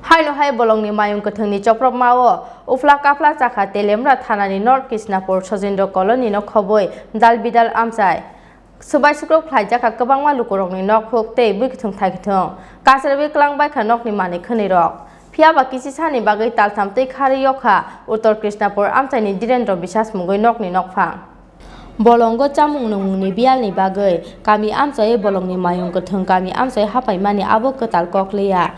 Haino hai bolongni mayung kathungni choprok mao ufla kapla chakha telemra thanani North Krishnapur Sojindo colony no khoboi dalbidal amchai subai sukrok khlaijaka kwbangma lukurokni nok huk tei buikthung thaikithung kasrabi klangbai kha nokni mani khani rok phiaba kisi sani bagai taltham tei khari yokha Uttor Krishnapur amchaini Direndra Biswas mungoi nokni nokphang bolongo chamung nungni bialni bagai kami amchai bolongni mayung kathung kami amchai hapaimani abo katal kokleya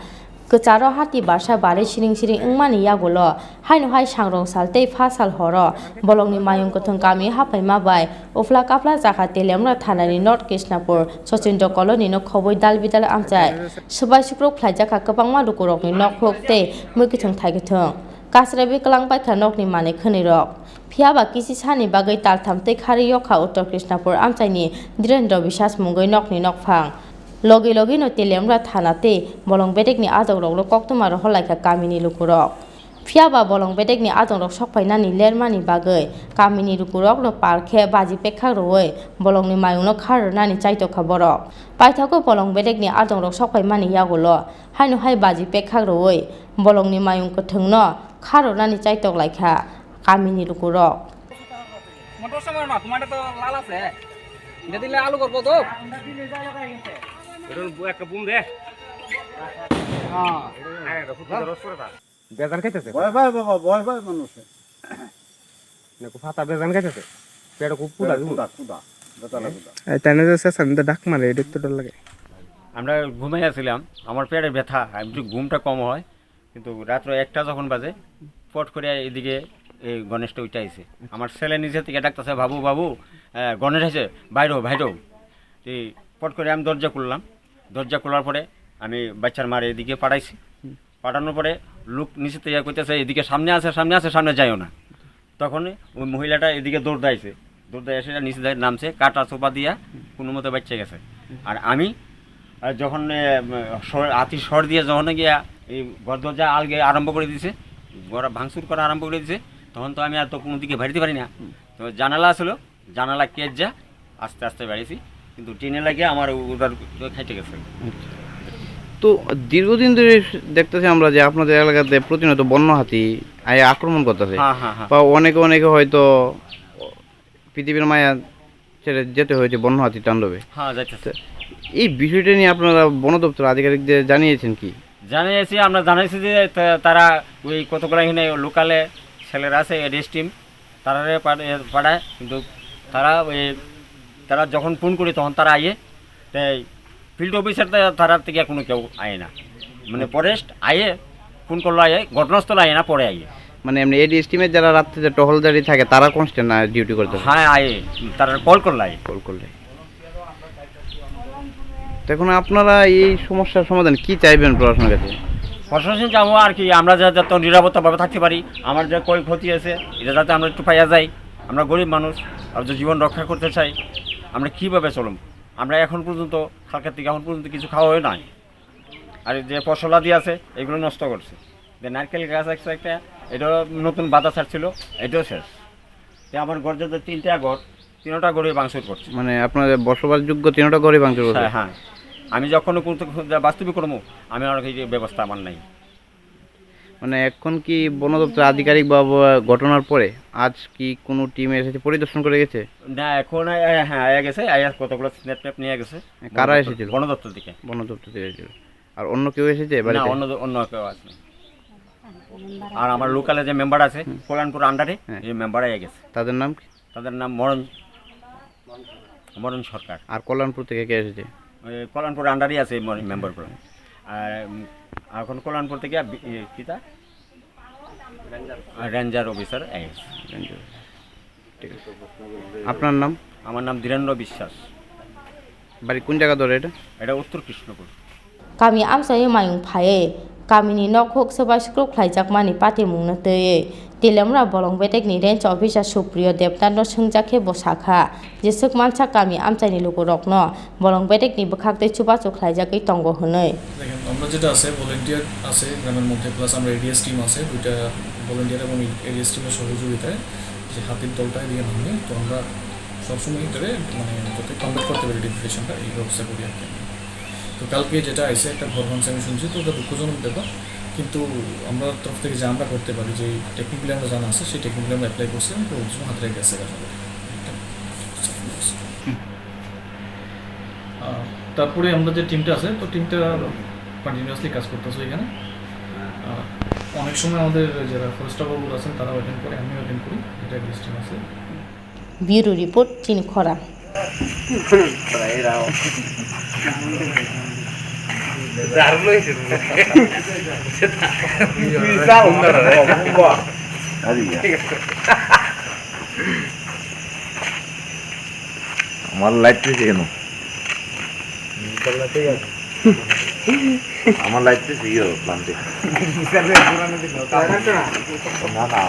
Kecharo hati barsa bare siring siring engmani yagulo haino hai sangrong sal tei pha sal horo bolongni mayung kathung kami hapaima bai ufla kapla jaka telemra thanani North Krishnapur Sojindo colony no khoboi dalbidal amchai subai sukrok khlaijaka kwbangma lukurokni nok huk tei muikithung thaikithung kasrabi klangbai kha nokni mani khani rok phiaba kisi sani bagai taltham tei khari yokha Uttor Krishnapur amchaini Direndra Biswas mungoi nokni nokphang logi logi no telemra thanate bolong bedekni adongrok lo koktuma ro holaika kamini lukurok phiaba bolong bedekni adongrok sokpainani lermani bagai kamini lukurok no parkhe baji pekha roi bolongni mayung no kharnani chaito khaborok paithako bolong bedekni adongrok sokpaimani yagulo haino hai baji pekha roi bolongni mayung kathung no kharnani chaito laikha kamini lukurok motor সময় না তোমার তো লাল আছে এটা দিলে আলু করব তো এটা একটা বুম দে হ্যাঁ এটা ফুটে রস করে দাও বেজান খাইতেছে ভয় ভয় বাবা ভয় ভয় মানুষ নাকো ফাটা বেজান খাইতেছে পেট খুব পুরা পুরা পুরা বেতালা পুরা এই তানে যে সন্দ ডাক মারে এটা তো ডর লাগে আমরা ঘুমাই আছিলাম আমার পেটে ব্যথা একটু ঘুমটা কম হয় কিন্তু রাত 1টা যখন বাজে পট করে এদিকে এই গণেশটা উঠে আইছে আমার ছেলে নিজে থেকে ডাকতেছে বাবু বাবু গণেশ আছে বাইরো বাইরো এই পট করে আমি দরজা খুললাম দরজা খোলার পরে আমি বাচ্চার মারে এদিকে পাঠাইছি পাঠানোর পরে লোক নিচে থেকে কইতেছে এদিকে সামনে আছে সামনে যাইও না তখন ওই মহিলাটা এদিকে দৌড় দেয় এসে নিচে নামছে কাটা চোপা দিয়া কোনো মতে বাচ্চা গেছে আর আমি যখন হাতি সর দিয়ে যখন গিয়া এই ঘর দরজা আলগে আরম্ভ করে দিছে ঘর ভাঙচুর করা আরম্ভ করে দিছে তখন তো আমি আর তো কোনো দিকে বাড়িতে পারি না তো জানালা আসলো জানালা কেজ যা আস্তে আস্তে বাড়িয়েছি কিন্তু টিনে লাগিয়ে আমার উদার খাইতে গেছে তো দীর্ঘদিন ধরে দেখতেছি আমরা যে আপনাদের এলাকাতে প্রতিনিয়ত বন্য হাতি আয় আক্রমণ করতেছে বা অনেকে হয়তো পৃথিবীর মায়া ছেড়ে যেতে হয়েছে বন্য হাতি তাণ্ডবে হ্যাঁ যাইতেছে এই বিষয়টা নিয়ে আপনারা বন দপ্তর আধিকারিকদের জানিয়েছেন কি জানিয়েছি আমরা জানাইছি যে তারা ওই কতগুলো এখানে লোকালে ছেলেরা আছে এডিএস টিম তারা পাঠায় কিন্তু তারা যখন ফোন করি তখন তারা আইয়ে তাই ফিল্ড অফিসার তারা থেকে কোনো কেউ আয় না মানে ফরেস্ট আইয়ে ফোন করলো আইয়ে ঘটনাস্থলে আয় না পরে আইয়ে মানে এমনি এডিএস টিমের যারা রাত্রে যে টহলদারি থাকে তারা কনস্ট্যান্ট না ডিউটি করতে হ্যাঁ আয়ে তারা কল করলে এখন আপনারা এই সমস্যার সমাধান কি চাইবেন প্রশাসনের কাছে প্রশাসন যাবো আর কি আমরা যাতে নিরাপত্তাভাবে থাকতে পারি আমার যে কই ক্ষতি আছে এটা যাতে আমরা একটু পাইয়া যাই আমরা গরিব মানুষ আর যে জীবন রক্ষা করতে চাই আমরা কীভাবে চলুন আমরা এখন পর্যন্ত খালকার থেকে এখন পর্যন্ত কিছু খাওয়া হয় নাই আর যে ফসলাদি আছে এগুলো নষ্ট করছে যে নারকেল গাছ আছে একটা এটাও নতুন বাধা ছাড়ছিল এটাও শেষ আমার ঘর যে 3টা ঘর 3টা ঘরে ভাঙচুর করছে মানে আপনাদের বসবাসযোগ্য 3টা ঘরে ভাঙচুর করছে হ্যাঁ আমি যখন বাস্তবিক করবো আমি আর এই ব্যবস্থা আমার নাই মানে এখন কি বন দপ্তর আধিকারিক বা ঘটনার পরে আজ কি কোনো টিম এসেছে পরিদর্শন করে গেছে না এখন হ্যাঁ আয়া গেছে আয়া কতগুলো স্ন্যাপ নিয়ে গেছে কারা এসেছিল বন দপ্তর থেকে এসেছিল আর অন্য কেউ এসেছে না অন্য কেউ আসে আর আমার লোকালে যে মেম্বার আছে কল্যাণপুর আন্ডারে এই মেম্বার আয়া গেছে তাদের নাম কি তাদের নাম মরণ সরকার আর কল্যাণপুর থেকে কে এসেছে কল্যাণপুর আন্ডারই আছে এই মেম্বারগুলো আর এখন কল্যাণপুর থেকে কিতা রেঞ্জার অফিসার ঠিক আছে আপনার নাম আমার নাম ধীরেন্দ্র বিশ্বাস বাড়ি কোন জায়গা ধরে এটা উত্তর Krishnapur kami amsai mayung phaye kamini nok hok subai sukrok khlaijak pati mungna teye telemra bolong bedekni range officer Supriyo Debnath sungjakhe bosakha je sukmancha kami amchai ni lukurokno bolong bedekni bkhakte chubachu khlaijak tongo honoi দেখেন আমরা যেটা আছে volunteer আছে গ্রামের মধ্যে plus আমরা ads team আছে দুইটা ভলান্টিয়ার এবং এডিএস টিমের সহযোগিতায় যে হাতির দলটা দিয়ে নামে তো আমরা সবসময় ধরে মানে যাতে কমপ্লিট করতে পারি ডিফিকেশনটা এই ব্যবস্থা করি আর কি তো কালকে যেটা আইসে একটা ঘর ভাঙছে আমি শুনছি তো ওটা দুঃখজনক ব্যাপার কিন্তু আমরা তরফ থেকে যে আমরা করতে পারি যে টেকনিক্যালি আমরা জানা আছে সেই টেকনিক্যালি আমরা অ্যাপ্লাই করছি এবং ওর জন্য হাতে গেছে তারপরে আমরা যে টিমটা আছে তো টিমটা কন্টিনিউয়াসলি কাজ করতেছে এখানে অনেক সময় আমাদের যারা ফরেস্টারগুলো আছেন তারাও অ্যাটেন্ড করে আমিও অ্যাটেন্ড করি এটা টিম আছে ব্যুরো রিপোর্ট চিনখরা আমার লাইট পেয়েছে কেন আমার লাইট পেয়েছে প্লান্টে না না